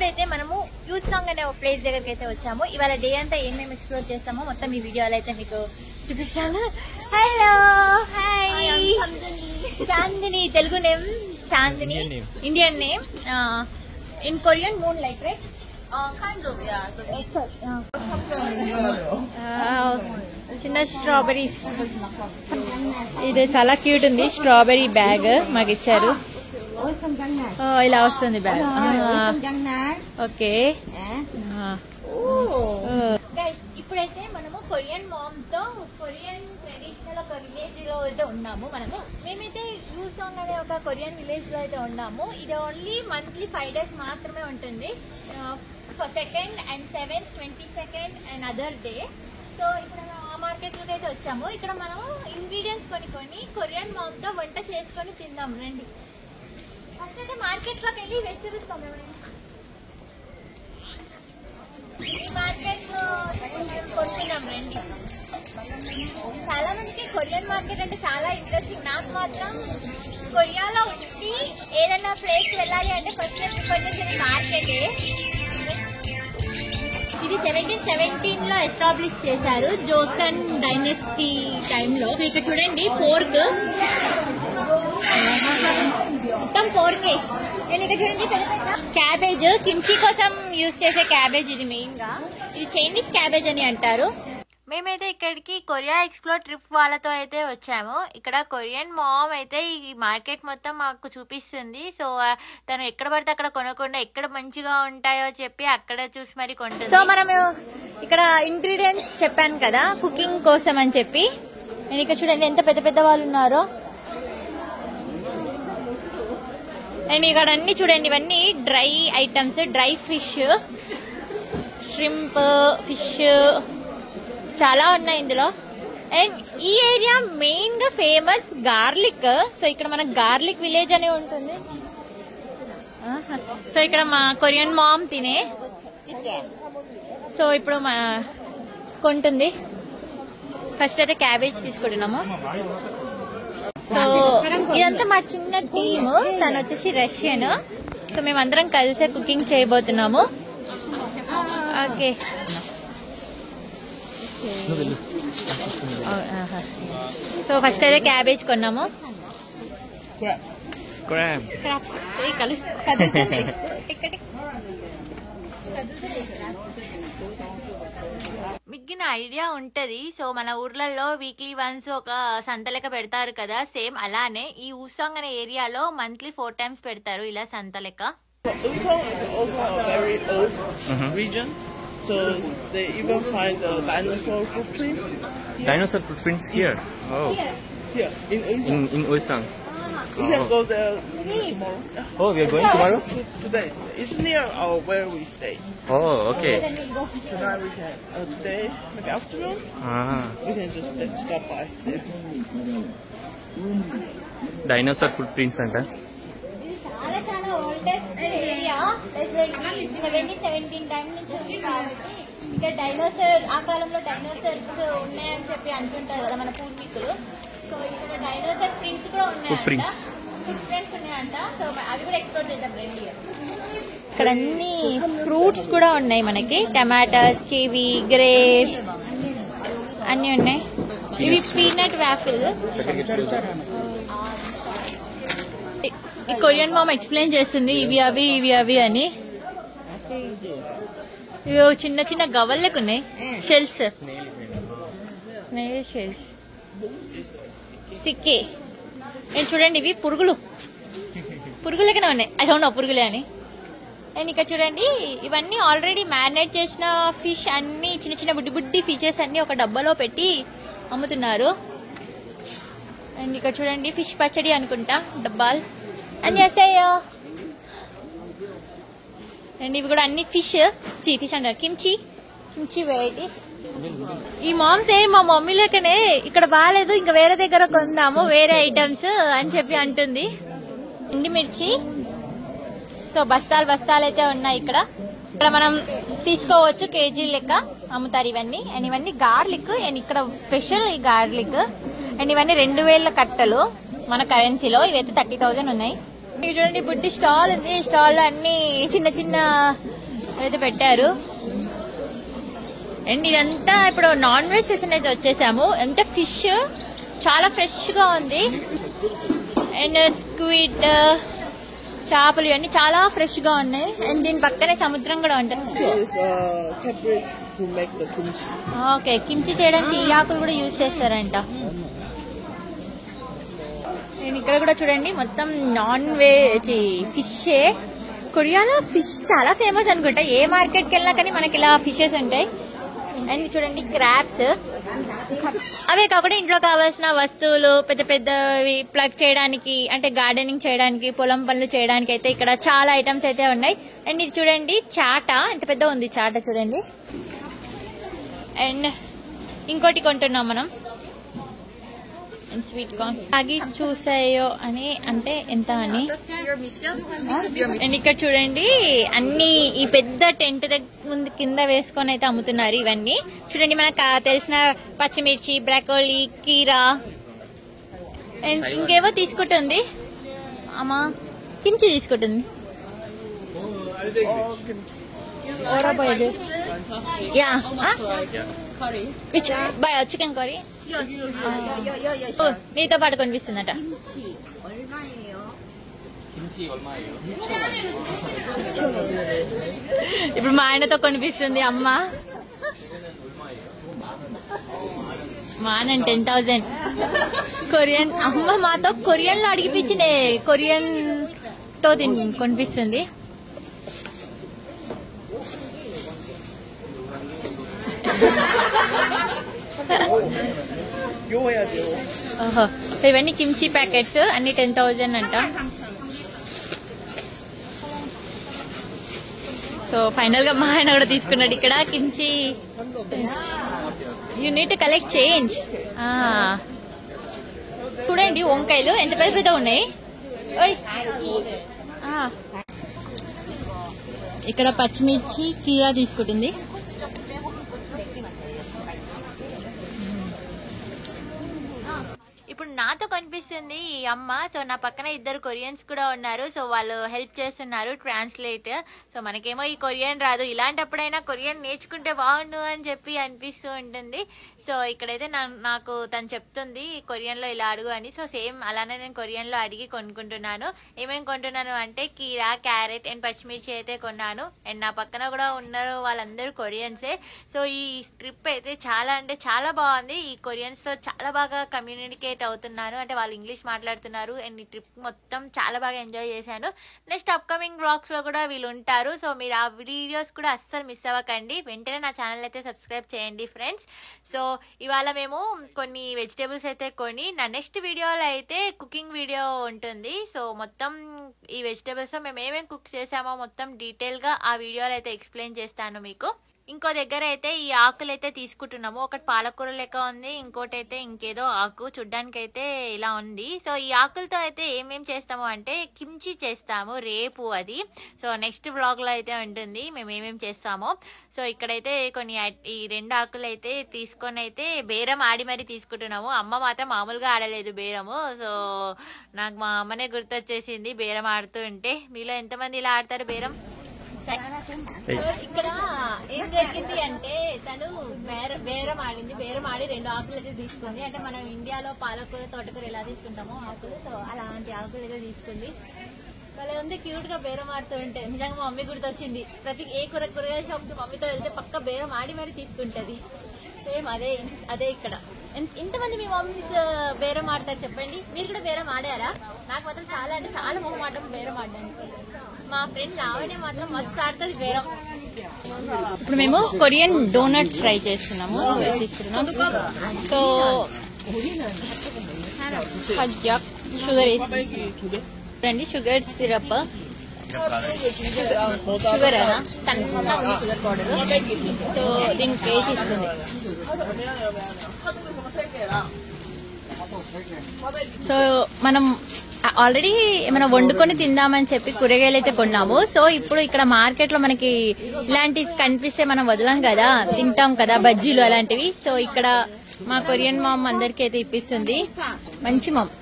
ఇప్పుడైతే మనము యూసాంగ్ అనే ఒక ప్లేస్ దగ్గరికి అయితే వచ్చాము. ఇవాళ డే అంతా ఏమేమి ఎక్స్ప్లోర్ చేస్తామో మొత్తం ఈ వీడియోలో అయితే మీకు చూపిస్తాను. Hello, hi. Chandini, Telugu name Chandini, Indian name. In Korean moon like right? Kind of, yeah. చిన్న స్ట్రాబెరీస్. ఇది చాలా క్యూట్ ఉంది. స్ట్రాబెరీ బ్యాగ్ మాకు ఇచ్చారు. ఇలా వస్తుంది బ్యాగ్. ఓకే, ఇప్పుడైతే మనము కొరియన్ మామ్ తో కొరియన్ ట్రెడిషనల్ ఒక విలేజ్ లో అయితే ఉన్నాము. మేమైతే యూసాంగ్ అనే ఒక కొరియన్ విలేజ్ లో అయితే ఉన్నాము. ఇది ఓన్లీ మంత్లీ 5 days మాత్రమే ఉంటుంది. 2nd and 7th, 22nd and other day. So ఇక్కడ ఆ మార్కెట్ లోకి అయితే వచ్చాము. ఇక్కడ మనము ఇంగ్రీడియంట్స్ కొని కొరియన్ మామ్ తో వంట చేసుకొని తిందాం రండి. ఫస్ట్ అయితే మార్కెట్ లోకి వెళ్ళి వెజిటబుల్స్ కొందాం. ఈ మార్కెట్ లో కొంటున్నాం రండి. చాలా మందికి కొరియన్ మార్కెట్ అంటే చాలా ఇంట్రెస్టింగ్. నాకు మాత్రం కొరియాలో ఉండి ఏదైనా ప్లేస్ వెళ్ళాలి అంటే ఫస్ట్ ప్రిఫర్ చేసేది మార్కెటే. ఇది 1717 లో ఎస్టాబ్లిష్ చేశారు, జోసన్ డైనెస్టీ టైంలో. సో ఇక్కడ చూడండి పోర్క్, మొత్తం పోర్కే. నేను ఇక్కడ చూడండి క్యాబేజ్, కిమ్చీ కోసం యూజ్ చేసే క్యాబేజ్ ఇది మెయిన్ గా. ఇది చైనీస్ క్యాబేజ్ అని అంటారు. మేమైతే ఇక్కడికి కొరియా ఎక్స్ప్లోర్ ట్రిప్ వాళ్ళతో అయితే వచ్చాము. ఇక్కడ కొరియన్ మామ్ అయితే ఈ మార్కెట్ మొత్తం మాకు చూపిస్తుంది. సో తను ఎక్కడ పడితే అక్కడ కొనకుండా ఎక్కడ మంచిగా ఉంటాయో చెప్పి అక్కడ చూసి మరి కొంటుంది. సో మనము ఇక్కడ ఇంగ్రీడియంట్స్ చెప్పాను కదా కుకింగ్ కోసం అని చెప్పి. నేను ఇక్కడ చూడండి ఎంత పెద్ద పెద్ద వాళ్ళు ఉన్నారో. అండ్ ఇక్కడ అన్ని చూడండి, ఇవన్నీ dry items, dry fish, shrimp, fish చాలా ఉన్నాయి ఇందులో. అండ్ ఈ ఏరియా మెయిన్ గా ఫేమస్ గార్లిక్. సో ఇక్కడ మనకు గార్లిక్ విలేజ్ అని ఉంటుంది. సో ఇక్కడ మా కొరియన్ మామ్ తినే. సో ఇప్పుడు కొంటుంది. ఫస్ట్ అయితే క్యాబేజ్ తీసుకుంటున్నాము. సో ఇదంతా మా చిన్న టీమ్. తను వచ్చేసి రష్యన్. సో మేమందరం కలిసే కుకింగ్ చేయబోతున్నాము. ఓకే, సో ఫస్ట్ అయితే క్యాబేజ్ కొన్నాము. మిగిలిన ఐడియా ఉంటది. సో మన ఊర్లలో వీక్లీ వన్స్ ఒక సంత లెక్క పెడతారు కదా, సేమ్ అలానే ఈ ఊసాంగ్ అనే ఏరియాలో మంత్లీ 4 times పెడతారు ఇలా సంత లెక్క. Usong is also a very old region. So they even find the dinosaur footprint. Dinosaur footprints here? Oh. Here, in Usong. In Ulsan. We can go there tomorrow. Oh, we are going tomorrow? Today. It's near where we stay. Oh, okay. Tonight we can, today, maybe afternoon, we can just stop by there. Dinosaur footprints anta. చాలా oldest area. 1717 time నుంచి ఉంది కాబట్టి ఇక్కడ dinosaur, ఆ కాలంలో dinosaurs ఉన్నాయని చెప్పి అంటుంటారు కదా మన పూర్వీకులు. సో ఇక్కడ డైనోసార్ ప్రింట్స్ కూడా ఉన్నాయంట, ఫుట్ ప్రింట్స్ ఉన్నాయంట. సో అవి కూడా ఎక్స్ప్లోర్ చేద్దాం రండి. ఇక్కడ అన్ని ఫ్రూట్స్ కూడా ఉన్నాయి మనకి. టమాటాస్, కివి, గ్రేప్స్ అన్ని ఉన్నాయి. ఇవి పీనట్ వాఫిల్. ఈ కొరియన్ మామ్ ఎక్స్ప్లెయిన్ చేస్తుంది ఇవి అవి ఇవి అవి అని. ఇవి చిన్న చిన్న గవ్వలకు ఉన్నాయి, షెల్స్, షెల్స్. సిక్కే. నేను చూడండి ఇవి పురుగులకనే ఉన్నాయి. అది అవునా పురుగులే అని. అండ్ ఇక్కడ చూడండి ఇవన్నీ ఆల్రెడీ మ్యారినేట్ చేసిన ఫిష్ అన్ని, చిన్న చిన్న బుడ్డి బుడ్డి ఫిషెస్ అన్ని ఒక డబ్బాలో పెట్టి అమ్ముతున్నారు. అండ్ ఇక్కడ చూడండి ఫిష్ పచ్చడి అనుకుంటా డబ్బాలు అన్ని వేస్తాయో. అండ్ ఇవి కూడా అన్ని ఫిష్ అంటారు, కిమ్చి వెరైటీస్. ఈ మామ్స్ మా మమ్మీ లెక్కనే ఇక్కడ బాగాలేదు, ఇంకా వేరే దగ్గర కొందాము వేరే ఐటమ్స్ అని చెప్పి అంటుంది. ఎండిమిర్చి. సో బస్తాలు అయితే ఉన్నాయి ఇక్కడ. మనం తీసుకోవచ్చు, కేజీ లెక్క అమ్ముతారు ఇవన్నీ. అండ్ ఇవన్నీ గార్లిక్. అండ్ ఇక్కడ స్పెషల్ ఈ గార్లిక్. అండ్ ఇవన్నీ 2000 కట్టలు మన కరెన్సీలో. ఇవైతే 30,000 ఉన్నాయి. చూడండి బుడ్డి స్టాల్ ఉంది. ఈ స్టాల్ లో అన్ని చిన్న చిన్న అయితే పెట్టారు. అండ్ ఇదంతా ఇప్పుడు నాన్ వెజ్ సెషన్ అయితే వచ్చేసాము. ఎంత ఫిష్ చాలా ఫ్రెష్ గా ఉంది. అండ్ స్క్విడ్ చేపలు ఇవన్నీ చాలా ఫ్రెష్ గా ఉన్నాయి. అండ్ దీని పక్కనే సముద్రం కూడా ఉంటుంది. ఓకే, కిమ్చి చేయడానికి ఈ ఆకులు కూడా యూజ్ చేస్తారంట. నేను ఇక్కడ కూడా చూడండి మొత్తం నాన్ వెజ్ ఫిషే. కొరియాలో ఫిష్ చాలా ఫేమస్ అనుకుంటా. ఏ మార్కెట్కి వెళ్ళినా కానీ మనకి ఇలా ఫిషెస్ ఉంటాయి. అండ్ చూడండి క్రాబ్స్. అవే కాకుండా ఇంట్లో కావాల్సిన వస్తువులు పెద్ద పెద్దవి ప్లగ్ చేయడానికి, అంటే గార్డెనింగ్ చేయడానికి, పొలం పనులు చేయడానికి అయితే ఇక్కడ చాలా ఐటమ్స్ అయితే ఉన్నాయి. అండ్ ఇది చూడండి చాట, ఎంత పెద్ద ఉంది చాట చూడండి. అండ్ ఇంకోటి కొంటున్నాం మనం, స్వీట్ కార్న్. ఆగి చూసాయో అని అంటే ఎంత అని. అండ్ ఇక్కడ చూడండి అన్ని ఈ పెద్ద టెంట్ ముందు కింద వేసుకొని అయితే అమ్ముతున్నారు. ఇవన్నీ చూడండి మనకు తెలిసిన పచ్చిమిర్చి, బ్రాకోలీ, కీరా అండ్ ఇంకేవో తీసుకుంటుంది అమ్మా. కిమ్చి తీసుకుంటుంది. యా బాయ్ చికెన్ కర్రీ నీతో పాటు కనిపిస్తుందట. ఇప్పుడు మా ఆయనతో కనిపిస్తుంది అమ్మ. మా ఆయన 10,000 కొరియన్. అమ్మ మాతో కొరియన్ లో అడిగిపించిన కొరియన్ తో కనిపిస్తుంది. ఓహో, ఇవన్నీ కిమ్చి ప్యాకెట్స్ అన్ని 10,000 అంట. సో ఫైనల్ గా మా ఆయన కూడా తీసుకున్నాడు ఇక్కడ kimchi. You need to collect change. చూడండి వంకాయలు ఎంత పెద్ద పెద్ద ఉన్నాయి. ఇక్కడ పచ్చిమిర్చి, కీరా తీసుకుంటుంది. ఇప్పుడు నాతో కనిపిస్తుంది ఈ అమ్మ. సో నా పక్కన ఇద్దరు కొరియన్స్ కూడా ఉన్నారు. సో వాళ్ళు హెల్ప్ చేస్తున్నారు ట్రాన్స్లేట్. సో మనకేమో ఈ కొరియన్ రాదు. ఇలాంటప్పుడైనా కొరియన్ నేర్చుకుంటే బాగుండు అని చెప్పి అనిపిస్తూ ఉంటుంది. సో ఇక్కడైతే నాకు తను చెప్తుంది కొరియన్ లో ఇలా అడుగు అని. సో సేమ్ అలానే నేను కొరియన్ లో అడిగి కొనుక్కుంటున్నాను. ఏమేమి కొంటున్నాను అంటే కీరా, క్యారెట్ అండ్ పచ్చిమిర్చి అయితే కొన్నాను. అండ్ నా పక్కన కూడా ఉన్నారు వాళ్ళందరూ కొరియన్సే. సో ఈ ట్రిప్ అయితే చాలా అంటే చాలా బాగుంది. ఈ కొరియన్స్ తో చాలా బాగా కమ్యూనికేట్ అవుతున్నాను. అంటే వాళ్ళు ఇంగ్లీష్ మాట్లాడుతున్నారు. అండ్ ఈ ట్రిప్ మొత్తం చాలా బాగా ఎంజాయ్ చేశాను. నెక్స్ట్ అప్కమింగ్ బ్లాగ్స్ లో కూడా వీళ్ళు ఉంటారు. సో మీరు ఆ వీడియోస్ కూడా అస్సలు మిస్ అవ్వకండి. వెంటనే నా ఛానల్ అయితే సబ్స్క్రైబ్ చేయండి ఫ్రెండ్స్. సో ఇవాళ మేము కొన్ని వెజిటేబుల్స్ అయితే కొని నా నెక్స్ట్ వీడియోలో అయితే కుకింగ్ వీడియో ఉంటుంది. సో మొత్తం ఈ వెజిటేబుల్స్ మేము ఏమేమి కుక్ చేసామో మొత్తం డీటెయిల్ గా ఆ వీడియోలో అయితే ఎక్స్ప్లెయిన్ చేస్తాను మీకు. ఇంకో దగ్గర అయితే ఈ ఆకులు అయితే తీసుకుంటున్నాము. ఒకటి పాలకూర లెక్క ఉంది, ఇంకోటి అయితే ఇంకేదో ఆకు చూడ్డానికి అయితే ఇలా ఉంది. సో ఈ ఆకులతో అయితే ఏమేం చేస్తాము అంటే కిమ్చి చేస్తాము రేపు అది. సో నెక్స్ట్ బ్లాగ్ లో అయితే ఉంటుంది మేము ఏమేం చేస్తామో. సో ఇక్కడైతే కొన్ని ఈ 2 ఆకులు అయితే తీసుకొని అయితే బేరం ఆడి మరీ తీసుకుంటున్నాము. అమ్మ మాత్రం మామూలుగా ఆడలేదు బేరము. సో నాకు మా అమ్మనే గుర్తొచ్చేసింది బేరం ఆడుతూ ఉంటే. మీలో ఎంతమంది ఇలా ఆడతారు బేరం? ఇక్కడ ఏం జరిగింది అంటే తను బేరం ఆడింది. బేరం ఆడి 2 ఆకులు అయితే తీసుకుంది. అంటే మనం ఇండియాలో పాలకూర, తోటకూర ఎలా తీసుకుంటామో ఆకులు, సో అలాంటి ఆకులు అయితే తీసుకుంది. వాళ్ళే ఉంది క్యూట్ గా బేరం ఆడుతూ ఉంటే. నిజంగా మా మమ్మీ గుర్తొచ్చింది. ప్రతి ఏ కూరగాయల షాప్ కి మమ్మీతో వెళ్తే పక్క బేరం ఆడి మరి తీసుకుంటది. సేమ్ అదే ఇక్కడ. ఇంతమంది మీ మమ్మీస్ బేరం ఆడతారు చెప్పండి. మీరు కూడా బేరం ఆడారా? నాకు మాత్రం చాలా అంటే చాలా మొహమాటం బేరం ఆడడానికి. మా ఫ్రెండ్ లావణ్య మాత్రం మస్తు ఆడుతుంది బేరం. ఇప్పుడు మేము కొరియన్ డోనట్స్ ట్రై చేస్తున్నాము. సో షుగర్ వేసి రండి. Sugar syrup, sugar sugar powder. So దీనికి వేసి ఇస్తుంది. సో మనం ఆల్రెడీ ఏమైనా వండుకొని తిందామని చెప్పి కూరగాయలు అయితే కొన్నాము. సో ఇప్పుడు ఇక్కడ మార్కెట్ లో మనకి ఇలాంటివి కనిపిస్తే మనం వదలం కదా, తింటాం కదా బజ్జీలు అలాంటివి. సో ఇక్కడ మా కొరియన్ మామ్ అందరికి అయితే ఇప్పిస్తుంది. మంచి మామ్.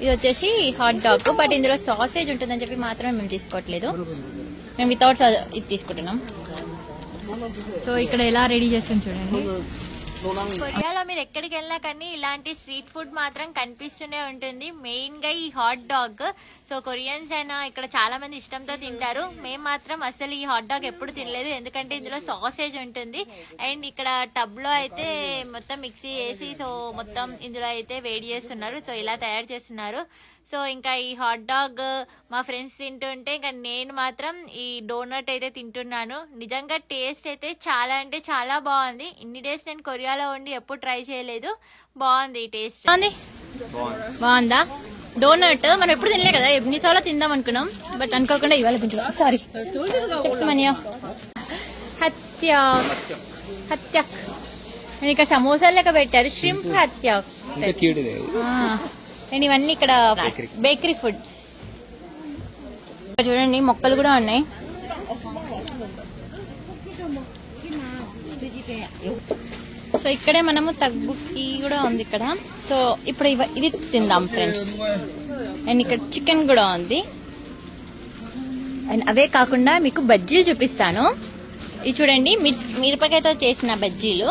ఇది వచ్చేసి హాట్ డాగ్, బట్ ఇందులో సాసేజ్ ఉంటుందని చెప్పి మాత్రమే మేము తీసుకోవట్లేదు. మేము వితౌట్ ఇది తీసుకుంటున్నాం. సో ఇక్కడ ఎలా రెడీ చేస్తాం చూడండి. కొరియాలో మీరు ఎక్కడికి వెళ్ళినా కానీ ఇలాంటి స్ట్రీట్ ఫుడ్ మాత్రం కనిపిస్తూనే ఉంటుంది. మెయిన్ గా ఈ హాట్ డాగ్. సో కొరియన్స్ అయినా ఇక్కడ చాలా మంది ఇష్టంతో తింటారు. మేము మాత్రం అసలు ఈ హాట్ డాగ్ ఎప్పుడు తినలేదు, ఎందుకంటే ఇందులో సాసేజ్ ఉంటుంది. అండ్ ఇక్కడ టబ్ లో అయితే మొత్తం మిక్సీ చేసి సో మొత్తం ఇందులో అయితే వేడి చేస్తున్నారు. సో ఇలా తయారు చేస్తున్నారు. సో ఇంకా ఈ హాట్ డాగ్ మా ఫ్రెండ్స్ తింటుంటే ఇంకా నేను మాత్రం ఈ డోనట్ అయితే తింటున్నాను. నిజంగా టేస్ట్ అయితే చాలా అంటే చాలా బాగుంది. ఇన్ని డేస్ నేను కొరియాలో ఉండి ఎప్పుడు ట్రై చేయలేదు. బాగుంది ఈ టేస్ట్. బాగుందా డోనట్? మనం ఎప్పుడు తినలే కదా, ఎన్నిసార్లు తిందాం అనుకున్నాం, బట్ అనుకోకుండా ఇవాళ తింటున్నాం. సారీ చెప్మనియా హత్య హత్య. ఇక సమోసాలు లెక్క పెట్టారు. ష్రింప్ హత్య. అండ్ ఇవన్నీ ఇక్కడ బేకరీ ఫుడ్స్. చూడండి మొక్కలు కూడా ఉన్నాయి. సో ఇక్కడే మనము తగ్గుకి కూడా ఉంది ఇక్కడ. సో ఇప్పుడు ఇది తిందాం ఫ్రెండ్స్. అండ్ ఇక్కడ చికెన్ కూడా ఉంది. అండ్ అవే కాకుండా మీకు బజ్జీలు చూపిస్తాను. ఇది చూడండి, మిరపకాయతో చేసిన బజ్జీలు.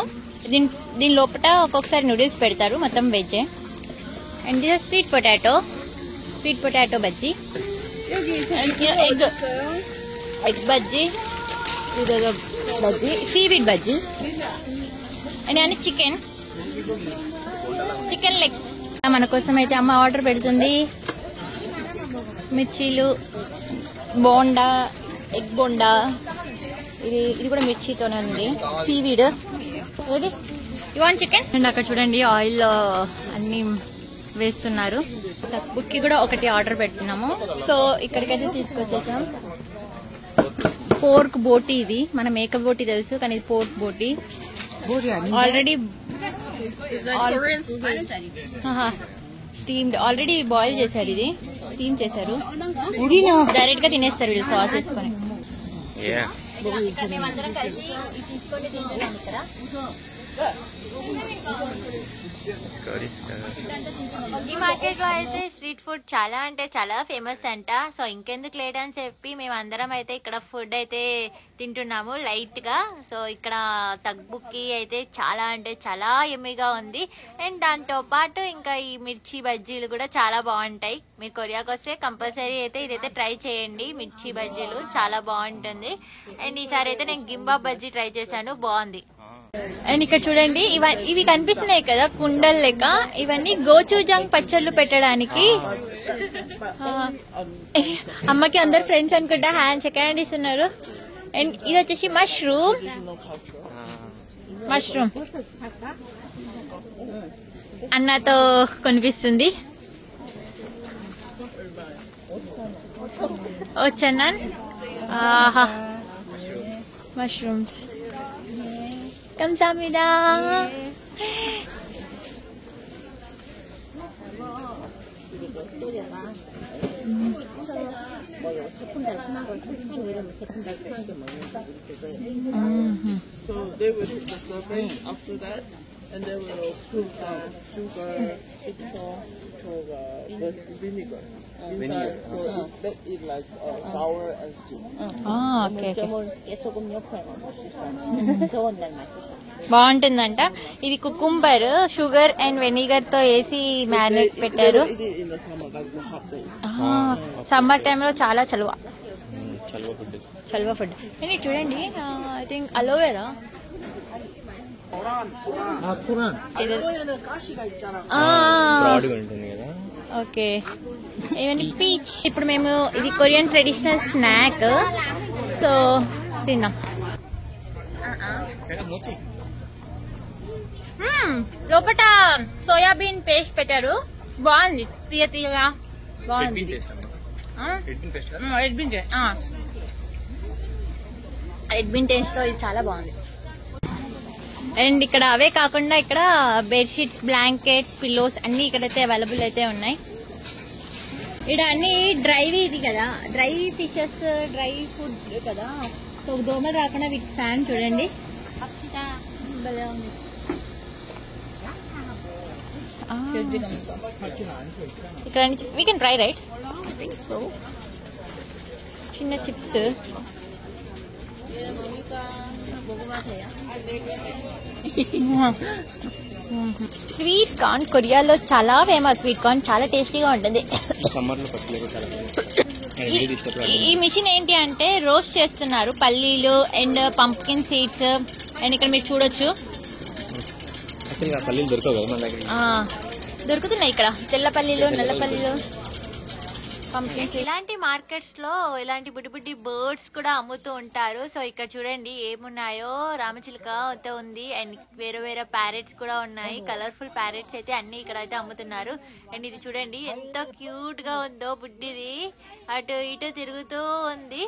దీని లోపల ఒక్కొక్కసారి నూడిల్స్ పెడతారు, మొత్తం veg. And this sweet potato bajji. Egg bajji, ఇదొక బజ్జీ, సీవీడ్ బజ్జీ. అండ్ అన్ని చికెన్ లెగ్. మన కోసం అయితే అమ్మ ఆర్డర్ పెడుతుంది. మిర్చీలు, బోండా, ఎగ్ బోండా. ఇది కూడా మిర్చితోనే ఉంది. సీవీడ్. ఏది యు వాంట్ చికెన్? అండ్ అక్కడ చూడండి ఆయిల్ అన్ని వేస్తున్నారు. తక్కువకి కూడా ఒకటి ఆర్డర్ పెట్టినాము. సో ఇక్కడికైతే తీసుకొచ్చేసాం. పోర్క్ బోటీ. ఇది మన మేక బోటీ తెలుసు, కానీ ఇది pork boti. Already steamed, already boil చేశారు. ఇది స్టీమ్ చేశారు. డైరెక్ట్ గా తినేస్తారు వీళ్ళు సాస్ వేసుకొని. మేమందరం కలిసి ఇది తీసుకొని తింటున్నాం ఇక్కడ. ఈ మార్కెట్ లో అయితే స్ట్రీట్ ఫుడ్ చాలా అంటే చాలా ఫేమస్ అంట. సో ఇంకెందుకు లేట్ అని చెప్పి మేము అందరం అయితే ఇక్కడ ఫుడ్ అయితే తింటున్నాము లైట్ గా. సో ఇక్కడ తగ్బుక్కి అయితే చాలా అంటే చాలా యమ్మీగా ఉంది. అండ్ దాంతో పాటు ఇంకా ఈ మిర్చి బజ్జీలు కూడా చాలా బాగుంటాయి. మీరు కొరియాకి వస్తే కంపల్సరీ అయితే ఇదైతే ట్రై చేయండి. మిర్చి బజ్జీలు చాలా బాగుంటుంది. అండ్ ఈసారి అయితే నేను గింబాబ్ బజ్జీ ట్రై చేశాను, బాగుంది. అండ్ ఇక్కడ చూడండి ఇవి కనిపిస్తున్నాయి కదా కుండల్ లెక్క. ఇవన్నీ గోచూజాంగ్ పచ్చళ్ళు పెట్టడానికి. అమ్మకి అందరు ఫ్రెండ్స్ అనుకుంటా హ్యాండ్ ఇస్తున్నారు. అండ్ ఇది వచ్చేసి మష్రూమ్ అన్నతో కొనిపిస్తుంది. వచ్చన్నాన్ mushrooms. 감사합니다. So they will put the serving after that, and they will put some sugar, vinegar inside. So they eat like sour and sweet. Okay. బాగుంటుందంట. ఇది కుకుంబర్, షుగర్ అండ్ వెనిగర్ తో వేసి marinate పెట్టారు. Summer time లో చాలా చలువ food. ఇది చూడండి, ఐ థింక్ అలోవెరా. ఓకే. ఇవన్నీ పీచ్. ఇప్పుడు మేము ఇది కొరియన్ ట్రెడిషనల్ స్నాక్. సో తిన్నాం. లోపల సోయాబీన్ పేస్ట్ పెట్టారు, బాగుంది. తీయగా బాగుంది. రెడ్ బీన్ టేస్ట్ లో ఇది చాలా బాగుంది. అండ్ ఇక్కడ అవే కాకుండా ఇక్కడ బెడ్షీట్స్, బ్లాంకెట్స్, పిల్లోస్ అన్ని ఇక్కడైతే అవైలబుల్ అయితే ఉన్నాయి. ఇక్కడ అన్ని డ్రైవి ఇది కదా, డ్రై ఫిషెస్, డ్రై ఫుడ్ కదా. సో దోమలు రాకుండా వీటి ఫ్యాన్ చూడండి భలే ఉంది. ఇక్కడ we can try right. So చిన్న చిప్స్. స్వీట్ కార్న్ కొరియాలో చాలా ఫేమస్. స్వీట్ కార్న్ చాలా టేస్టీగా ఉంటుంది. ఈ మిషన్ ఏంటి అంటే రోస్ట్ చేస్తున్నారు పల్లీలు అండ్ పంప్కిన్ సీడ్స్. అండ్ ఇక్కడ మీరు చూడొచ్చు దొరుకుతున్నాయి ఇక్కడ తెల్ల పల్లీలు, నల్ల పల్లీలు, పంప్కిన్స్. ఇలాంటి మార్కెట్స్ లో ఇలాంటి బుడ్డి బుడ్డి బర్డ్స్ కూడా అమ్ముతూ ఉంటారు. సో ఇక్కడ చూడండి ఏమున్నాయో. రామచిలుక అయితే ఉంది అండ్ వేరే వేరే ప్యారెట్స్ కూడా ఉన్నాయి. కలర్ఫుల్ ప్యారెట్స్ అయితే అన్ని ఇక్కడ అయితే అమ్ముతున్నారు. అండ్ ఇది చూడండి ఎంత క్యూట్ గా ఉందో. బుడ్డిది అటు ఇటు తిరుగుతూ ఉంది.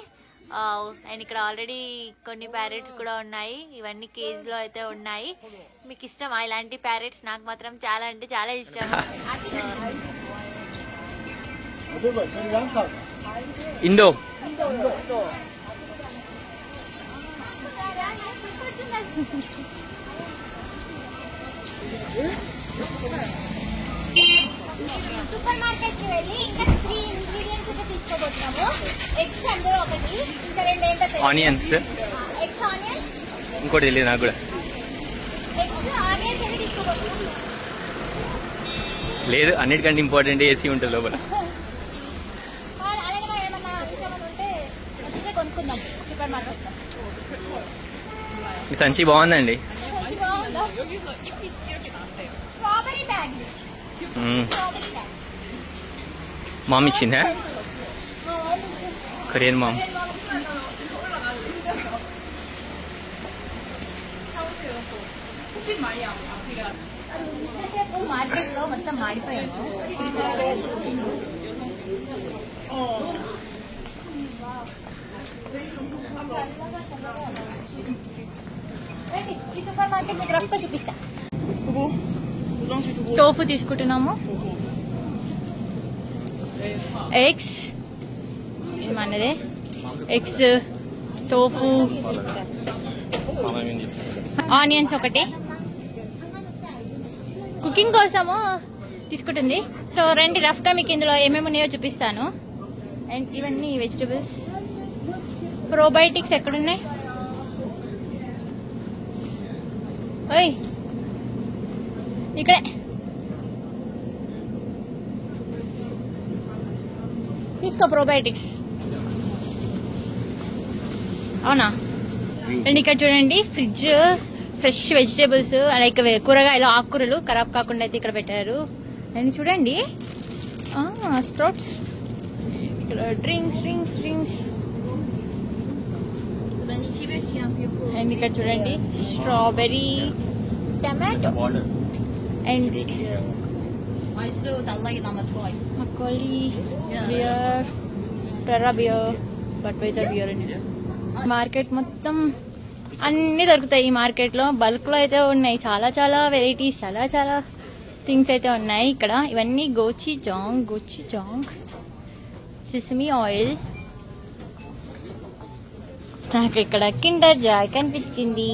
అండ్ ఇక్కడ ఆల్రెడీ కొన్ని ప్యారెట్స్ కూడా ఉన్నాయి. ఇవన్నీ కేజ్ లో అయితే ఉన్నాయి. మీకు ఇష్టమా ఇలాంటి ప్యారెట్స్? నాకు మాత్రం చాలా అంటే చాలా ఇష్టం. ఇండో సూపర్ మార్కెట్ కి వెళ్ళి ఇంకా 3 ఇంగ్రీడియంట్స్ అయితే తీసుకోబోతున్నాము. ఎగ్స్ అందులో ఒకటి, ఇంకా 2 ఏంటో ఆనియన్స్. ఎగ్స్, ఆనియన్, ఇంకోటి తెలియదు నాకు కూడా. ఎగ్స్, ఆనియన్స్ అయితే తీసుకోబోతున్నాము. లేదు, అన్నిటికంటే ఇంపార్టెంట్ ఏసీ ఉంటుంది లోపల. అలాగే ఏమన్నా ఇంకేమన్నా ఉంటే వచ్చితే కొనుక్కుందాం సూపర్ మార్కెట్ లో. ఈ సంచి బాగుందండి. Strawberry bag. మామ్ ఇచ్చిందా? Korean mom. మార్కెట్ లో మొత్తం మాడిపోయాను. ఈ సూపర్ మార్కెట్ మీకు రఫ్ గా చూపిస్తా. టోఫు తీసుకుంటున్నాము. ఎగ్స్ మనదే. ఎగ్స్, టోఫు, ఆనియన్స్ ఒకటి కుకింగ్ కోసము తీసుకుంటుంది. సో రండి రఫ్ గా మీకు ఇందులో ఏమేమి ఉన్నాయో చూపిస్తాను. అండ్ ఇవన్నీ వెజిటబుల్స్. ప్రోబయోటిక్స్ ఎక్కడున్నాయి? ఓయ్ ఇక్కడే తీసుకో ప్రోబయోటిక్స్. అవునా? అండ్ ఇక్కడ చూడండి ఫ్రిడ్జ్, ఫ్రెష్ వెజిటేబుల్స్ లైక్ కూరగాయలు, ఆకుకూరలు ఖరాబ్ కాకుండా అయితే ఇక్కడ పెట్టారు. అండ్ చూడండి స్ప్రౌట్స్, ఇక్కడ డ్రింక్స్. అండ్ ఇక్కడ చూడండి strawberry, tomato and makgeolli, beer, Terra beer, Budweiser beer. Market మొత్తం అన్ని దొరుకుతాయి ఈ మార్కెట్ లో. బల్క్ లో అయితే ఉన్నాయి చాలా చాలా వెరైటీస్, చాలా చాలా థింగ్స్ అయితే ఉన్నాయి ఇక్కడ. ఇవన్నీ గోచి జాంగ్, సిసమి ఆయిల్. నాకు ఇక్కడ కిండర్ జాయ్ కనిపించింది,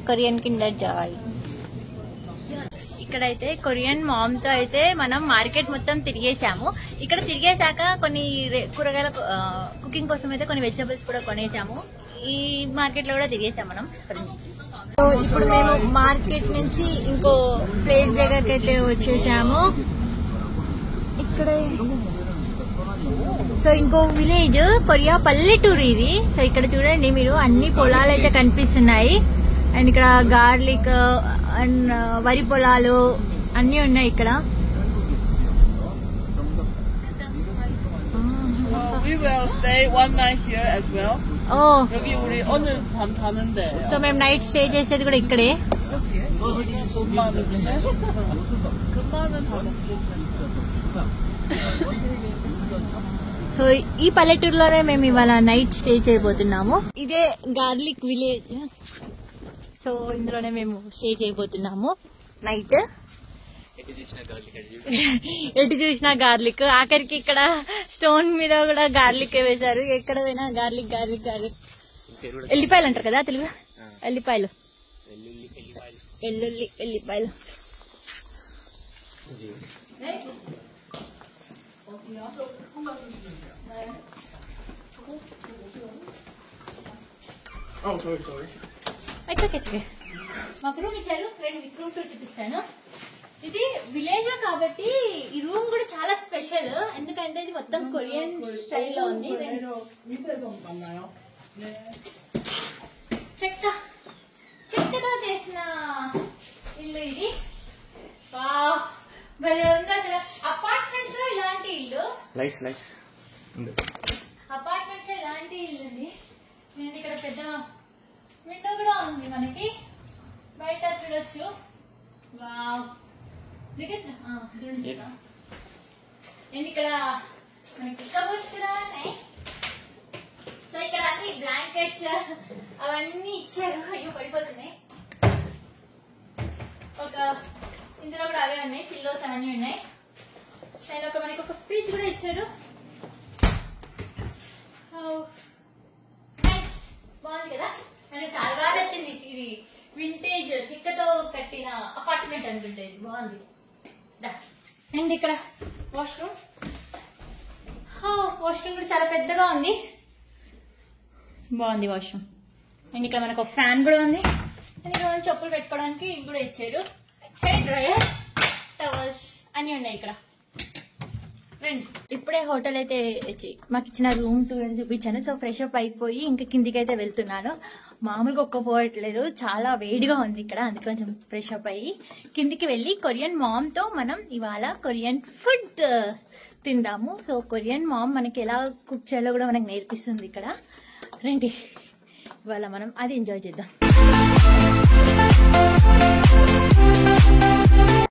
కొరియన్ కిండర్ జాయ్. ఇక్కడైతే కొరియన్ మామ్ తో అయితే మనం మార్కెట్ మొత్తం తిరిగేసాము. ఇక్కడ తిరిగేశాక కొన్ని కూరగాయల కుకింగ్ కోసం అయితే కొన్ని వెజిటబుల్స్ కూడా కొనేసాము. ఈ మార్కెట్ లో కూడా తిరిగేసాం మనం. సో ఇప్పుడు మేము మార్కెట్ నుంచి ఇంకో ప్లేస్ దగ్గరికి అయితే వచ్చేసాము. ఇక్కడే సో ఇంకో విలేజ్, కొరియా పల్లెటూరు ఇది. సో ఇక్కడ చూడండి మీరు అన్ని పొలాలు అయితే కనిపిస్తున్నాయి. అండ్ ఇక్కడ గార్లిక్ అండ్ వరి పొలాలు అన్ని ఉన్నాయి ఇక్కడ. We will stay one night here as well. 여기 우리 오늘 잠 자는데. So మేము నైట్ స్టే చేసేది కూడా ఇక్కడే. సో ఈ పల్లెటూరులోనే మేము ఇవాళ నైట్ స్టే చేయబోతున్నాము. ఇదే గార్లిక్ విలేజ్. సో ఇందులోనే మేము స్టే చేయబోతున్నాము నైట్. ఎటు చూసినా గార్లిక్. ఆఖరికి ఇక్కడ స్టోన్ మీద కూడా గార్లిక్ వేశారు. ఎక్కడ పోయినా గార్లిక్. ఎల్లిపాయలు అంటారు కదా తెలుగు. ఎల్లిపాయలు. Oh, sorry. ఓకే మాకు రూమ్ ఇచ్చారు. ఫ్రెండ్ మీకు రూమ్ టూర్ చూపిస్తాను. ఇది విలేజ్ కాబట్టి ఈ రూమ్ కూడా చాలా స్పెషల్, ఎందుకంటే ఇది మొత్తం కొరియన్ స్టైల్లో ఉంది. చెక్కతో చేసిన ఇల్లు ఇది. భలే ఉంది అసలు. అపార్ట్మెంట్ లో ఇలాంటి ఇల్లు, అపార్ట్మెంట్ లో ఇలాంటి ఇల్లు ఉంది. నేను ఇక్కడ పెద్ద విండో కూడా ఉంది, మనకి బయట చూడొచ్చు. వావ్, నేను ఇక్కడ మనకి కబోర్డ్స్ కూడా ఉన్నాయి. సో ఇక్కడ అన్ని బ్లాంకెట్స్ అవన్నీ ఇచ్చారు. అయ్యో పడిపోతున్నాయి. ఇందులో కూడా అవే ఉన్నాయి, పిల్లోస్ అవన్నీ ఉన్నాయి. అండ్ మనకి ఒక ఫ్రిడ్జ్ కూడా ఇచ్చారు. బాగుంది కదా, నాకు చాలా బాగా నచ్చింది. ఇది వింటేజ్ చిక్కతో కట్టిన అపార్ట్మెంట్ అనుకుంటే ఇది బాగుంది. అండ్ ఇక్కడ వాష్రూమ్ కూడా చాలా పెద్దగా ఉంది, బాగుంది వాష్రూమ్. అండ్ ఇక్కడ మనకు ఒక ఫ్యాన్ కూడా ఉంది. అండ్ ఇక్కడ మనం చెప్పులు పెట్టుకోవడానికి ఇవి కూడా ఇచ్చారు. హెయిర్ డ్రైయర్, టవల్స్ అన్ని ఉన్నాయి ఇక్కడ. ఫ్రెండ్స్, ఇప్పుడే హోటల్ అయితే మాకు ఇచ్చిన రూమ్ టూర్ అని చూపించాను. సో ఫ్రెష్ అప్ అయిపోయి ఇంకా కిందికి అయితే వెళ్తున్నాను. మామూలుగా ఒక్కపోవట్లేదు, చాలా వేడిగా ఉంది ఇక్కడ, అందుకే కొంచెం ఫ్రెష్ అప్ అయ్యి కిందికి వెళ్ళి కొరియన్ మామ్ తో మనం ఇవాళ కొరియన్ ఫుడ్ తిందాము. సో కొరియన్ మామ్ మనకి ఎలా కుక్ చేయాలో కూడా మనకి నేర్పిస్తుంది ఇక్కడ. రండి, ఇవాళ మనం అది ఎంజాయ్ చేద్దాం.